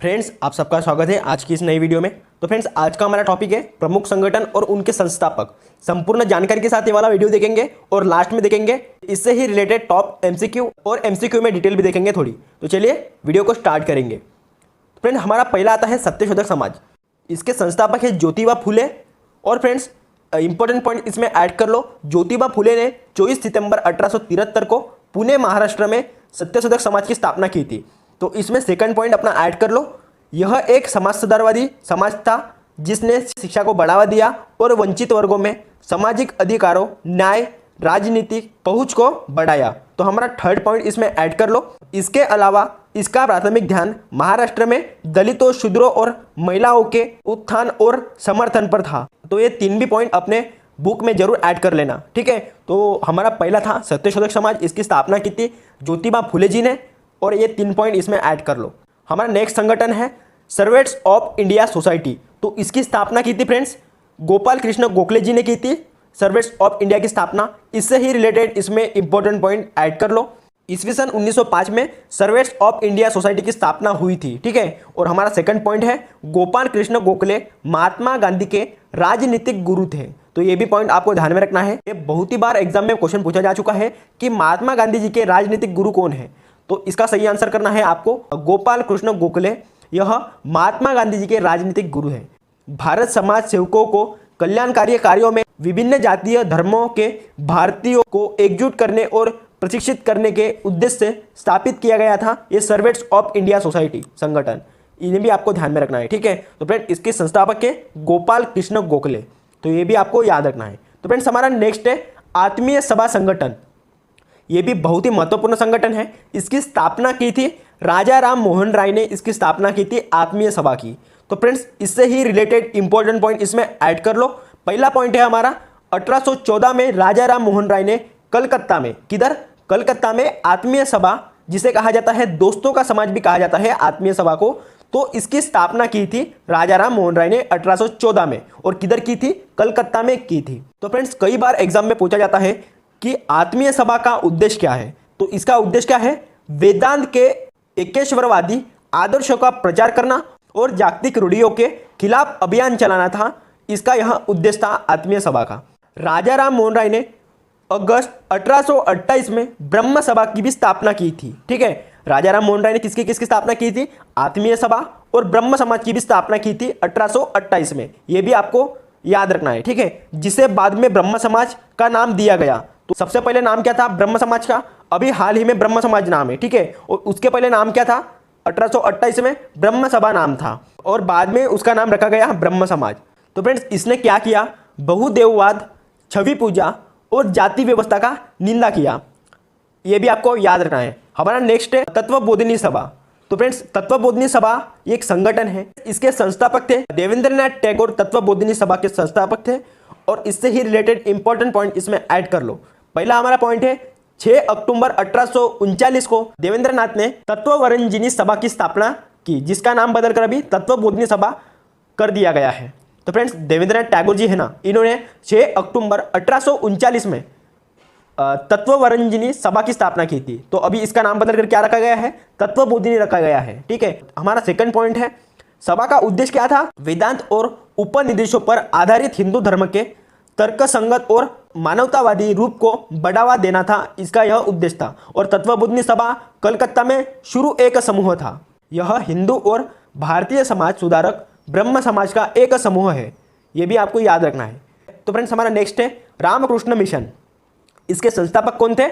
Friends, आप सबका स्वागत है आज की इस नई वीडियो में। तो फ्रेंड्स, आज का हमारा टॉपिक है प्रमुख संगठन और उनके संस्थापक। संपूर्ण जानकारी के साथ ये वाला वीडियो देखेंगे और लास्ट में देखेंगे इससे ही रिलेटेड टॉप एमसीक्यू और एमसीक्यू में डिटेल भी देखेंगे थोड़ी। तो चलिए वीडियो को स्टार्ट करेंगे। फ्रेंड, हमारा पहला आता है सत्यशोधक समाज। इसके संस्थापक है ज्योतिबा फुले। और फ्रेंड्स, इंपॉर्टेंट पॉइंट इसमें ऐड कर लो, ज्योतिबा फुले ने 24 सितंबर 1873 को पुणे महाराष्ट्र में सत्यशोधक समाज की स्थापना की थी। तो इसमें सेकंड पॉइंट अपना ऐड कर लो, यह एक समाज सुधारवादी समाज था जिसने शिक्षा को बढ़ावा दिया और वंचित वर्गों में सामाजिक अधिकारों, न्याय, राजनीतिक पहुंच को बढ़ाया। तो हमारा थर्ड पॉइंट इसमें ऐड कर लो। इसके अलावा इसका प्राथमिक ध्यान महाराष्ट्र में दलितों, शूद्रों और महिलाओं के उत्थान और समर्थन पर था। तो ये तीन भी पॉइंट अपने बुक में जरूर ऐड कर लेना, ठीक है। तो हमारा पहला था सत्यशोधक समाज, इसकी स्थापना की थी ज्योतिबा फुले जी ने, और ये तीन पॉइंट इसमें ऐड कर लो। हमारा नेक्स्ट संगठन है सर्वेंट्स ऑफ इंडिया सोसाइटी। तो इसकी स्थापना की थी फ्रेंड्स गोपाल कृष्ण गोखले जी ने की थी, सर्वेंट्स ऑफ इंडिया की स्थापना। इससे ही रिलेटेड इसमें इंपॉर्टेंट पॉइंट ऐड कर लो। ईस्वी सन 1905 में सर्वेंट्स ऑफ इंडिया सोसाइटी की स्थापना हुई थी, ठीक है। और हमारा सेकंड पॉइंट है गोपाल कृष्ण गोखले महात्मा गांधी के राजनीतिक गुरु थे। तो ये भी पॉइंट आपको ध्यान में रखना है। ये बहुत ही बार एग्जाम में क्वेश्चन पूछा जा चुका है कि महात्मा गांधी जी के राजनीतिक गुरु कौन है। तो इसका सही आंसर करना है आपको गोपाल कृष्ण गोखले, यह महात्मा गांधी जी के राजनीतिक गुरु हैं। भारत समाज सेवकों को कल्याणकारी कार्यों में विभिन्न जातीय धर्मों के भारतीयों को एकजुट करने और प्रशिक्षित करने के उद्देश्य से स्थापित किया गया था ये सर्वेंट्स ऑफ इंडिया सोसाइटी संगठन। इन्हें भी आपको ध्यान में रखना है, ठीक है। तो फ्रेंड, इसके संस्थापक है गोपाल कृष्ण गोखले, तो ये भी आपको याद रखना है। तो फ्रेंड्स, हमारा नेक्स्ट है आत्मीय सभा संगठन। ये भी बहुत ही महत्वपूर्ण संगठन है। इसकी स्थापना की थी राजा राम मोहन राय ने, इसकी स्थापना की थी आत्मीय सभा की। तो फ्रेंड्स, इससे ही रिलेटेड इंपॉर्टेंट पॉइंट इसमें ऐड कर लो। पहला पॉइंट है हमारा 1814 में राजा राम मोहन राय ने कलकत्ता में, किधर, कलकत्ता में आत्मीय सभा, जिसे कहा जाता है दोस्तों का समाज भी कहा जाता है आत्मीय सभा को, तो इसकी स्थापना की थी राजा राम मोहन राय ने 1814 में। और किधर की थी, कलकत्ता में की थी। तो फ्रेंड्स, कई बार एग्जाम में पूछा जाता है कि आत्मीय सभा का उद्देश्य क्या है। तो इसका उद्देश्य क्या है, वेदांत के एकेश्वरवादी आदर्शों का प्रचार करना और जागतिक रूढ़ियों के खिलाफ अभियान चलाना था। इसका यह उद्देश्य था आत्मीय सभा का। राजा राम मोहन राय ने अगस्त 1828 में ब्रह्म सभा की भी स्थापना की थी, ठीक है। राजा राम मोहन राय ने किसकी स्थापना की थी, आत्मीय सभा और ब्रह्म समाज की भी स्थापना की थी 1828 में। यह भी आपको याद रखना है, ठीक है, जिसे बाद में ब्रह्म समाज का नाम दिया गया। तो सबसे पहले नाम क्या था ब्रह्म समाज का, अभी हाल ही में ब्रह्म समाज नाम है, ठीक है। और उसके पहले नाम क्या था, 1828 में ब्रह्म सभा नाम था और बाद में उसका नाम रखा गया ब्रह्म समाज। तो फ्रेंड्स, इसने क्या किया, बहुदेववाद, छवि पूजा और जाति व्यवस्था का निंदा किया। यह भी आपको याद रखना है। हमारा नेक्स्ट है तत्वबोधिनी सभा। तो फ्रेंड्स, तत्वबोधिनी सभा एक संगठन है। इसके संस्थापक थे देवेंद्रनाथ टैगोर, तत्वबोधिनी सभा के संस्थापक थे। और इससे ही रिलेटेड इंपॉर्टेंट पॉइंट इसमें ऐड कर लो। पहला हमारा पॉइंट है 6 अक्टूबर 1839 को देवेंद्रनाथ ने तत्ववरंजिनी सभा की स्थापना की, जिसका नाम बदलकर अभी तत्वबोधिनी सभा कर दिया गया है। तो फ्रेंड्स, देवेंद्रनाथ टैगोर जी है ना, इन्होंने 6 अक्टूबर 1839 में तत्ववरंजिनी सभा की स्थापना की थी। तो अभी इसका नाम बदलकर क्या रखा गया है, तत्वबोधिनी रखा गया है, ठीक है। हमारा सेकंड पॉइंट है सभा का उद्देश्य क्या था, वेदांत और उपनिदेशों पर आधारित हिंदू धर्म के तर्कसंगत और मानवतावादी रूप को बढ़ावा देना था, इसका यह उद्देश्य था। और तत्वबोधिनी सभा कलकत्ता में शुरू एक समूह था। यह हिंदू और भारतीय समाज सुधारक ब्रह्म समाज का एक समूह है, यह भी आपको याद रखना है। तो फ्रेंड्स, हमारा नेक्स्ट है रामकृष्ण मिशन। इसके संस्थापक कौन थे,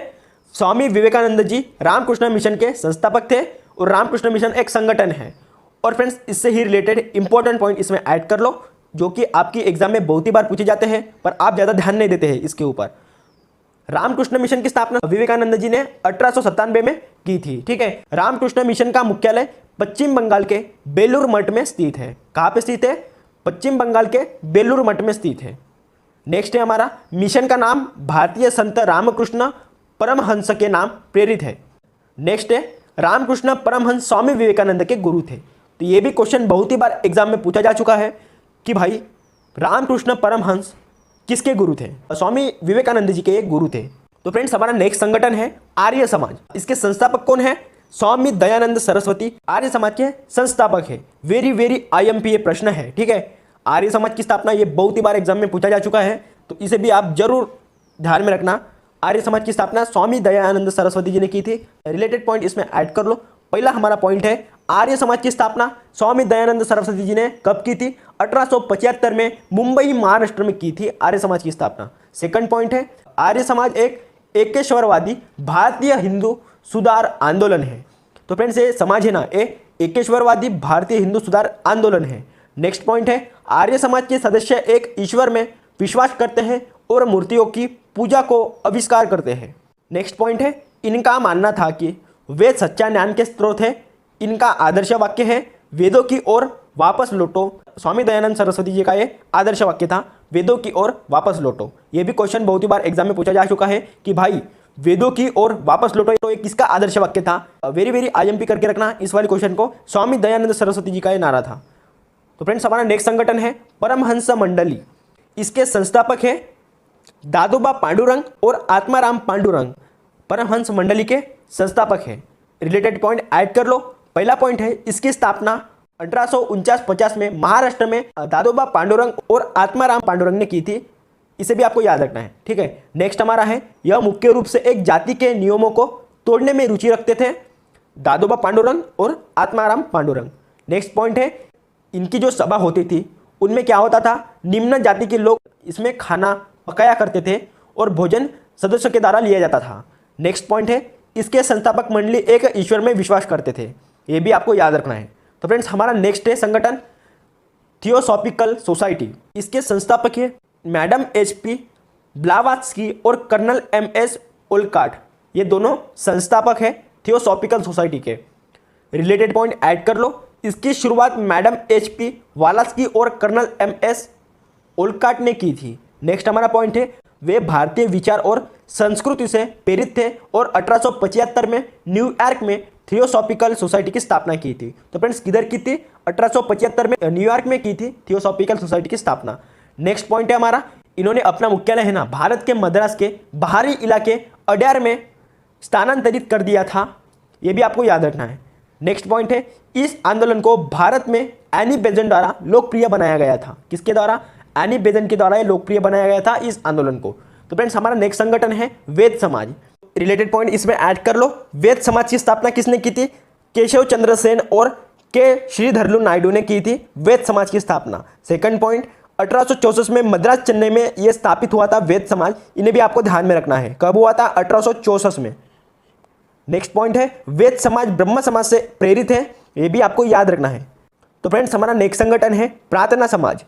स्वामी विवेकानंद जी रामकृष्ण मिशन के संस्थापक थे। और रामकृष्ण मिशन एक संगठन है। और फ्रेंड्स, इससे ही रिलेटेड इंपॉर्टेंट पॉइंट इसमें ऐड कर लो, जो कि आपकी एग्जाम में बहुत ही बार पूछे जाते हैं पर आप ज़्यादा ध्यान नहीं देते हैं इसके ऊपर। रामकृष्ण मिशन की स्थापना विवेकानंद जी ने 1897 में की थी, ठीक है। रामकृष्ण मिशन का मुख्यालय पश्चिम बंगाल के बेलूर मठ में स्थित है। कहाँ पे स्थित है, पश्चिम बंगाल के बेलूर मठ में स्थित है। नेक्स्ट है हमारा मिशन का नाम भारतीय संत रामकृष्ण परमहंस के नाम प्रेरित है। नेक्स्ट है रामकृष्ण परमहंस स्वामी विवेकानंद के गुरु थे। तो ये भी क्वेश्चन बहुत ही बार एग्जाम में पूछा जा चुका है कि भाई रामकृष्ण परमहंस किसके गुरु थे, स्वामी विवेकानंद जी के गुरु थे। तो फ्रेंड्स, हमारा नेक्स्ट संगठन है आर्य समाज। इसके संस्थापक कौन है, स्वामी दयानंद सरस्वती आर्य समाज के संस्थापक है। वेरी वेरी आईएमपी ये प्रश्न है, ठीक है। आर्य समाज की स्थापना ये बहुत ही बार एग्जाम में पूछा जा चुका है, तो इसे भी आप जरूर ध्यान में रखना। आर्य समाज की स्थापना स्वामी दयानंद सरस्वती जी ने की थी। रिलेटेड पॉइंट इसमें ऐड कर लो। पहला हमारा पॉइंट है, आर्य समाज की स्थापना स्वामी दयानंद सरस्वती जी ने कब की थी? 1875 में मुंबई महाराष्ट्र में की थी आर्य समाज की स्थापना। सेकंड पॉइंट है, आर्य समाज एक एकेश्वरवादी भारतीय हिंदू सुधार आंदोलन है। तो फ्रेंड्स ये समाज है ना, ये एकेश्वरवादी भारतीय हिंदू सुधार आंदोलन है। नेक्स्ट पॉइंट है, आर्य समाज के सदस्य एक ईश्वर में विश्वास करते हैं और मूर्तियों की पूजा को आविष्कार करते हैं। नेक्स्ट पॉइंट है, इनका मानना था कि वेद सच्चा ज्ञान के स्रोत है। इनका आदर्श वाक्य है, वेदों की ओर वापस लौटो। स्वामी दयानंद सरस्वती जी का ये आदर्श वाक्य था, वेदों की ओर वापस लौटो। ये भी क्वेश्चन बहुत ही बार एग्जाम में पूछा जा चुका है कि भाई वेदों की ओर वापस लौटो, तो ये किसका आदर्श वाक्य था? वेरी वेरी आईएमपी करके रखना इस वाले क्वेश्चन को। स्वामी दयानंद सरस्वती जी का ये नारा था। तो फ्रेंड्स हमारा नेक्स्ट संगठन है परमहंस मंडली। इसके संस्थापक है दादोबा पांडुरंग और आत्माराम पांडुरंग। परमहंस मंडली के संस्थापक है। रिलेटेड पॉइंट ऐड कर लो। पहला पॉइंट है, इसकी स्थापना 1849-50 में महाराष्ट्र में दादोबा पांडुरंग और आत्माराम पांडुरंग ने की थी। इसे भी आपको याद रखना है, ठीक है। नेक्स्ट हमारा है, यह मुख्य रूप से एक जाति के नियमों को तोड़ने में रुचि रखते थे, दादोबा पांडुरंग और आत्माराम पांडुरंग। नेक्स्ट पॉइंट है, इनकी जो सभा होती थी उनमें क्या होता था? निम्न जाति के लोग इसमें खाना पकाया करते थे और भोजन सदस्य के द्वारा लिया जाता था। नेक्स्ट पॉइंट है, इसके संस्थापक मंडली एक ईश्वर में विश्वास करते थे। ये भी आपको याद रखना है। तो फ्रेंड्स हमारा नेक्स्ट है संगठन थियोसॉफिकल सोसाइटी। इसके संस्थापक है मैडम HP ब्लावात्स्की और कर्नल MS ओलकाट। ये दोनों संस्थापक है थियोसॉफिकल सोसाइटी के। रिलेटेड पॉइंट ऐड कर लो। इसकी शुरुआत मैडम HP वालास्की और कर्नल MS ओलकाट ने की थी। नेक्स्ट हमारा पॉइंट है, वे भारतीय विचार और संस्कृति से प्रेरित थे और 1875 में न्यूयॉर्क में थियोसॉफिकल सोसाइटी की स्थापना की थी। तो फ्रेंड्स किधर की थी? 1875 में न्यूयॉर्क में की थी थियोसॉफिकल सोसाइटी की स्थापना। नेक्स्ट पॉइंट है हमारा, इन्होंने अपना मुख्यालय है ना भारत के मद्रास के बाहरी इलाके अड्यार में स्थानांतरित कर दिया था। यह भी आपको याद रखना है। नेक्स्ट पॉइंट है, इस आंदोलन को भारत में एनी बेजेंट द्वारा लोकप्रिय बनाया गया था। किसके द्वारा? एनी बेजेंट के द्वारा ये लोकप्रिय बनाया गया था इस आंदोलन को। तो फ्रेंड्स हमारा नेक्स्ट संगठन है वेद समाज। रिलेटेड पॉइंट इसमें ऐड कर लो। वेद समाज की स्थापना किसने की थी? केशव चंद्र सेन और के श्रीधरलू नायडू ने की थी वेद समाज की स्थापना। सेकंड पॉइंट, 1864 में मद्रास चेन्नई में यह स्थापित हुआ था वेद समाज। इन्हें भी आपको ध्यान में रखना है। कब हुआ था? 1864 में। नेक्स्ट पॉइंट है, वेद समाज ब्रह्म समाज से प्रेरित है। यह भी आपको याद रखना है। तो फ्रेंड्स हमारा नेक्स्ट संगठन है प्रार्थना समाज।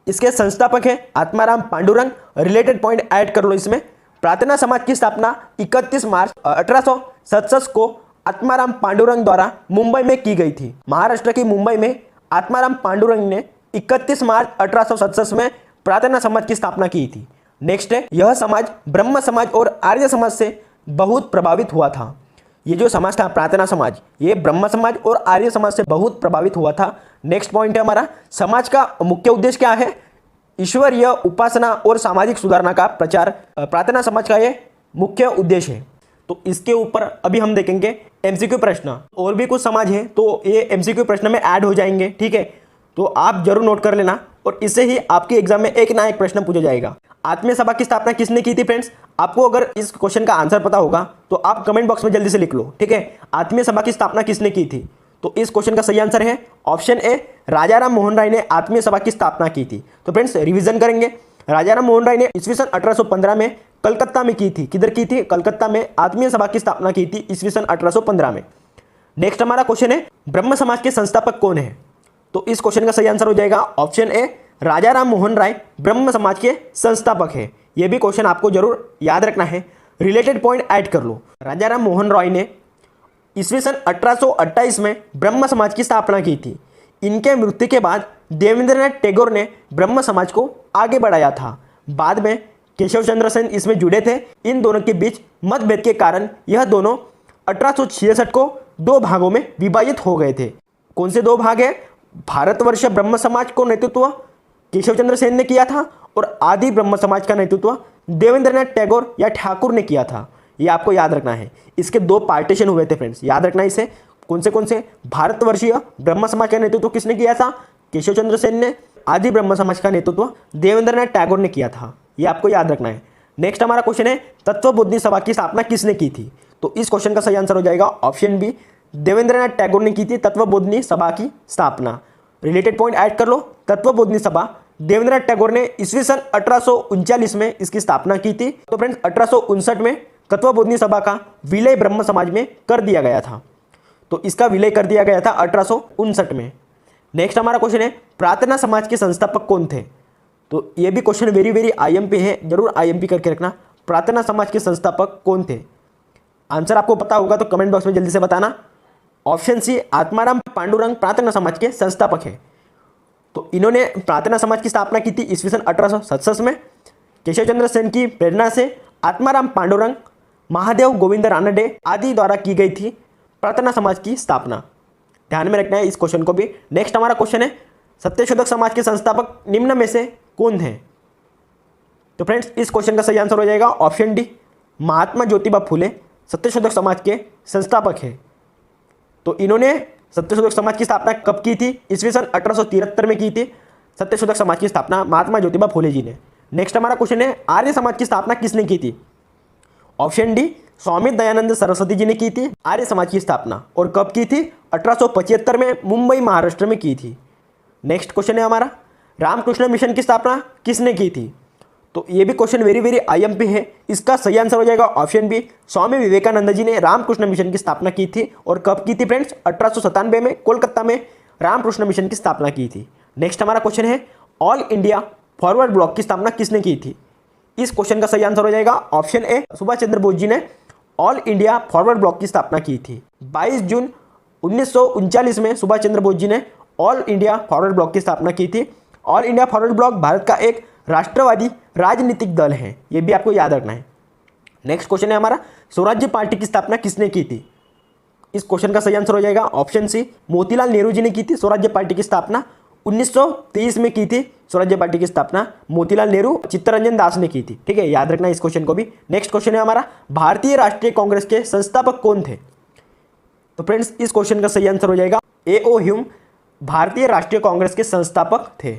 इसके संस्थापक है Atmaram Pandurang. Related point add कर लो इसमें। प्रार्थना समाज की स्थापना 31 मार्च 1867 को आत्माराम पांडुरंग द्वारा मुंबई में की गई थी। महाराष्ट्र की मुंबई में आत्माराम पांडुरंग ने 31 मार्च 1867 में प्रार्थना समाज की स्थापना की थी। नेक्स्ट है, यह समाज ब्रह्म समाज और आर्य समाज से बहुत प्रभावित हुआ था। ये जो समाज था प्रार्थना समाज, ये ब्रह्म समाज और आर्य समाज से बहुत प्रभावित हुआ था। नेक्स्ट पॉइंट है हमारा, समाज का मुख्य उद्देश्य क्या है? ईश्वरीय उपासना और सामाजिक सुधारना का प्रचार प्रार्थना समाज का ये मुख्य उद्देश्य है। तो इसके ऊपर अभी हम देखेंगे MCQ प्रश्न। और भी कुछ समाज है तो ये MCQ प्रश्न में ऐड हो जाएंगे, ठीक है। तो आप जरूर नोट कर लेना और इससे ही आपके एग्जाम में एक ना एक प्रश्न पूछा जाएगा। आत्मीय सभा की स्थापना किसने की थी फ्रेंड्स? आपको अगर इस क्वेश्चन का आंसर पता होगा तो आप कमेंट बॉक्स में जल्दी से लिख लो, ठीक है। आत्मीय सभा की स्थापना किसने की थी? तो इस क्वेश्चन का सही आंसर है ऑप्शन ए, राजाराम मोहन राय ने आत्मीय सभा की स्थापना की थी। तो फ्रेंड्स रिवीजन करेंगे। राजाराम मोहन राय ने ईस्वी सन 1815 में कलकत्ता में की थी। किधर की थी? कलकत्ता में आत्मीय सभा की स्थापना की थी ईस्वी सन 1815 में। नेक्स्ट हमारा क्वेश्चन है, ब्रह्म समाज के संस्थापक कौन है? तो इस क्वेश्चन का सही आंसर हो जाएगा ऑप्शन ए, राजाराम मोहन राय ब्रह्म समाज के संस्थापक है। यह भी क्वेश्चन आपको जरूर याद रखना है। रिलेटेड पॉइंट ऐड कर लो। राजाराम मोहन राय ने ईस्वी सन 1828 में ब्रह्म समाज की स्थापना की थी। इनके मृत्यु के बाद देवेंद्रनाथ टैगोर ने ब्रह्म समाज को आगे बढ़ाया था। बाद में केशव चंद्र सेन इसमें जुड़े थे। इन दोनों के बीच मतभेद के कारण यह दोनों 1866 को दो भागों में विभाजित हो गए थे। कौन से दो भाग है? भारतवर्ष ब्रह्म समाज को नेतृत्व केशव चंद्र सेन ने किया था और आदि ब्रह्म समाज का नेतृत्व देवेंद्रनाथ टैगोर या ठाकुर ने किया था। ये आपको याद रखना है। इसके 2 पार्टीशन हुए थे फ्रेंड्स, याद रखना इसे। कौन से? भारतवर्षीय ब्रह्म समाज का नेतृत्व किसने किया था? केशव चंद्र सेन ने। आदि ब्रह्म समाज का नेतृत्व देवेंद्रनाथ टैगोर ने किया था, ये आपको याद रखना है। नेक्स्ट हमारा क्वेश्चन है, तत्वबोधिनी सभा की स्थापना किसने की थी? तो इस क्वेश्चन का सही आंसर हो जाएगा ऑप्शन बी, देवेंद्रनाथ टैगोर ने की थी तत्वबोधिनी सभा की स्थापना। रिलेटेड पॉइंट ऐड कर लो, तत्वबोधिनी सभा देवेंद्रनाथ टैगोर ने ईस्वी सन 1839 में इसकी स्थापना की थी। तो फ्रेंड्स 1859 में तत्वबोधिनी सभा का विलय ब्रह्म समाज में कर दिया गया था, तो इसका विलय कर दिया गया था 1859 में। नेक्स्ट हमारा क्वेश्चन है, प्रार्थना समाज के संस्थापक कौन थे? तो ये भी क्वेश्चन वेरी आईएमपी है, जरूर आईएमपी करके रखना। प्रार्थना समाज के संस्थापक कौन थे? आंसर आपको पता होगा तो कमेंट बॉक्स में जल्दी से बताना। ऑप्शन सी, आत्माराम पांडुरंग प्रार्थना समाज के संस्थापक है। तो इन्होंने प्रार्थना समाज की स्थापना की थी ईस्वी सन 1867 में। केशव चंद्र सेन की प्रेरणा से आत्माराम पांडुरंग, महादेव गोविंद रानडे आदि द्वारा की गई थी प्रार्थना समाज की स्थापना। ध्यान में रखना है इस क्वेश्चन को भी। नेक्स्ट हमारा क्वेश्चन है, सत्यशोधक समाज के संस्थापक निम्न में से कौन है? तो फ्रेंड्स इस क्वेश्चन का सही आंसर हो जाएगा ऑप्शन डी, महात्मा ज्योतिबा फुले सत्यशोधक समाज के संस्थापक है। तो इन्होंने सत्यशोधक समाज की स्थापना कब की थी? ईस्वी सन 1873 में की थी सत्यशोधक समाज की स्थापना महात्मा ज्योतिबा फुले जी ने। नेक्स्ट हमारा क्वेश्चन है, आर्य समाज की स्थापना किसने की थी? ऑप्शन डी, स्वामी दयानंद सरस्वती जी ने की थी आर्य समाज की स्थापना। और कब की थी? 1875 में मुंबई महाराष्ट्र में की थी। नेक्स्ट क्वेश्चन है हमारा, रामकृष्ण मिशन की स्थापना किसने की थी? तो ये भी क्वेश्चन वेरी आईएमपी है। इसका सही आंसर हो जाएगा ऑप्शन बी, स्वामी विवेकानंद जी ने रामकृष्ण मिशन की स्थापना की थी। और कब की थी फ्रेंड्स? 1897 में कोलकाता में रामकृष्ण मिशन की स्थापना की थी। नेक्स्ट हमारा क्वेश्चन है, ऑल इंडिया फॉरवर्ड ब्लॉक की स्थापना किसने की थी? इस क्वेश्चन का सही आंसर हो जाएगा ऑप्शन ए, सुभाष चंद्र बोस जी ने ऑल इंडिया फॉरवर्ड ब्लॉक की स्थापना की थी। 22 जून 1939 में सुभाष चंद्र बोस जी ने ऑल इंडिया फॉरवर्ड ब्लॉक की स्थापना की थी। All India forward block Bharat का एक राष्ट्रवादी राजनीतिक दल है, ये भी आपको याद रखना है। नेक्स्ट क्वेश्चन है हमारा, स्वराज्य पार्टी की स्थापना किसने की थी? इस क्वेश्चन का सही आंसर हो जाएगा ऑप्शन सी, मोतीलाल नेहरू जी ने की थी स्वराज्य पार्टी की स्थापना। 1923 में की थी स्वराज्य पार्टी की स्थापना मोतीलाल नेहरू, चित्तरंजन दास ने की थी। ठीक है, याद रखना इस क्वेश्चन को भी। नेक्स्ट क्वेश्चन है हमारा, भारतीय राष्ट्रीय कांग्रेस के संस्थापक कौन थे? तो फ्रेंड्स इस क्वेश्चन का सही आंसर हो जाएगा A.O. ह्यूम भारतीय राष्ट्रीय कांग्रेस के संस्थापक थे।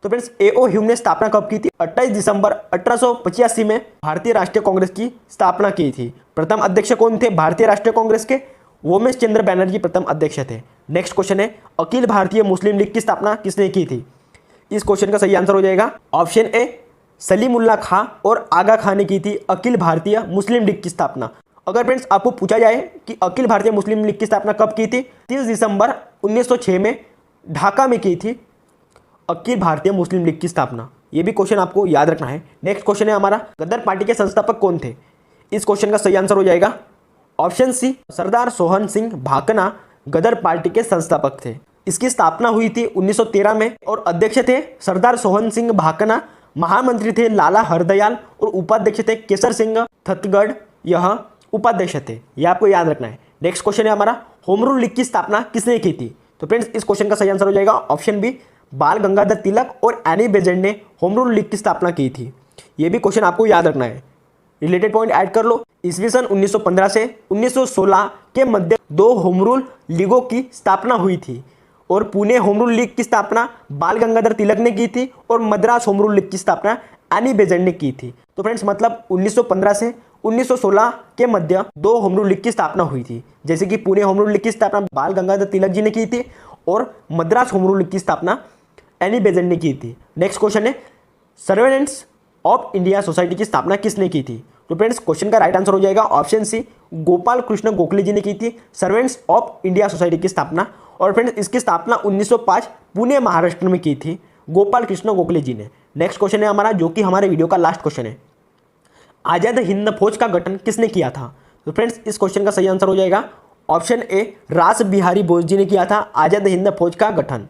तो फ्रेंड्स A.O. ह्यूम ने स्थापना कब की थी? 28 दिसंबर 1885 में भारतीय राष्ट्रीय कांग्रेस की स्थापना की थी। प्रथम अध्यक्ष कौन थे भारतीय राष्ट्रीय कांग्रेस के? वोमेश चंद्र बैनर्जी प्रथम अध्यक्ष थे। नेक्स्ट क्वेश्चन है, अखिल भारतीय मुस्लिम लीग की स्थापना किसने की थी? इस क्वेश्चन का सही आंसर हो जाएगा ऑप्शन ए, सलीमुल्लाह खां और आगा खां ने की थी अखिल भारतीय मुस्लिम लीग की स्थापना। अगर फ्रेंड्स आपको पूछा जाए कि अखिल भारतीय मुस्लिम लीग की स्थापना कब की थी? 30 दिसंबर 1906 में ढाका में की थी अखिल भारतीय मुस्लिम लीग की स्थापना। ये भी क्वेश्चन आपको याद रखना है। नेक्स्ट क्वेश्चन है हमारा, गदर पार्टी के संस्थापक कौन थे? इस क्वेश्चन का सही आंसर हो जाएगा ऑप्शन सी, सरदार सोहन सिंह भाकना गदर पार्टी के संस्थापक थे। इसकी स्थापना हुई थी 1913 में और अध्यक्ष थे सरदार सोहन सिंह भाकना, महामंत्री थे लाला हरदयाल और उपाध्यक्ष थे केसर सिंह थतगढ़, यह उपाध्यक्ष थे। यह आपको याद रखना है। नेक्स्ट क्वेश्चन है हमारा, होम रूल लीग की स्थापना किसने की थी? तो फ्रेंड्स इस क्वेश्चन का सही आंसर हो जाएगा ऑप्शन बी, बाल गंगाधर तिलक और एनी बेजेंट ने होम रूल लीग की स्थापना की थी। यह भी क्वेश्चन आपको याद रखना है। रिलेटेड पॉइंट ऐड कर लो, ईस्वी सन 1915 से 1916 के मध्य 2 होम रूल लीगों की स्थापना हुई थी और पुणे होम रूल लीग की स्थापना बाल गंगाधर तिलक ने की थी और मद्रास होम रूल लीग की स्थापना एनी बेजेंट ने की थी। तो फ्रेंड्स मतलब 1915 से 1916 के मध्य 2 होम रूल लीग की स्थापना हुई थी, जैसे कि पुणे होम रूल लीग की स्थापना बाल गंगाधर तिलक जी ने की थी और मद्रास होम रूल लीग की स्थापना एनी बेजेंट ने की थी। नेक्स्ट क्वेश्चन है, सर्वेंट्स ऑफ इंडिया सोसाइटी की स्थापना किसने की थी? तो फ्रेंड्स क्वेश्चन का राइट आंसर हो जाएगा ऑप्शन सी, गोपाल कृष्ण गोखले जी ने की थी सर्वेंट्स ऑफ इंडिया सोसाइटी की स्थापना। और फ्रेंड्स इसकी स्थापना 1905 पुणे महाराष्ट्र में की थी गोपाल कृष्ण गोखले जी ने। नेक्स्ट क्वेश्चन है हमारा, जो कि हमारे वीडियो का लास्ट क्वेश्चन है, आजाद हिंद फौज का गठन किसने किया था? तो फ्रेंड्स इस क्वेश्चन का सही आंसर हो जाएगा ऑप्शन ए, रास बिहारी बोस जी ने किया था आजाद हिंद फौज का गठन।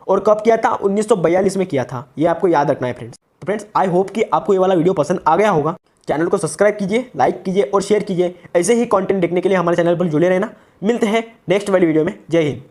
और कब किया था? 1942 में किया था। ये आपको याद रखना है फ्रेंड्स। तो फ्रेंड्स आई होप कि आपको ये वाला वीडियो पसंद आ गया होगा। चैनल को सब्सक्राइब कीजिए, लाइक कीजिए और शेयर कीजिए। ऐसे ही कंटेंट देखने के लिए हमारे चैनल पर जुड़े रहना। मिलते हैं नेक्स्ट वाली वीडियो में। जय हिंद।